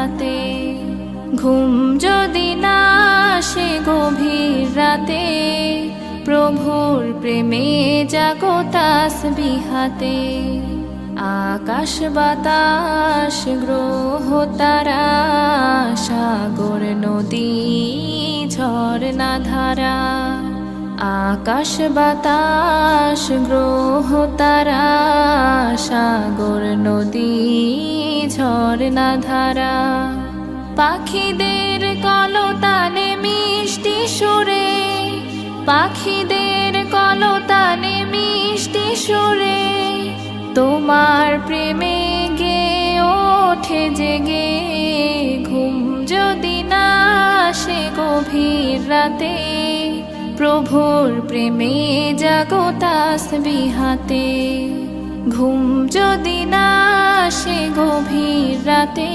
বিহাতে। ঘুম যদি না আসে গভীর রাতে, প্রভুর প্রেমে জাগো তাসবিহাতে। আকাশ বাতাস গ্রহ তারা, সাগর নদী ঝরনা ধারা। আকাশ বাতাস গ্রহ তারা, সাগর নদী ঝরনা ধারা। পাখিদের কলতানে মিষ্টি সুরে, পাখিদের কলতানে মিষ্টি সুরে, তোমার প্রেমে গে ওঠে জেগে। ঘুম যদি না আসে গভীর রাতে, প্রভুর প্রেমে জাগো তাসবিহাতে। ঘুম যদি না আসে গভীর রাতে,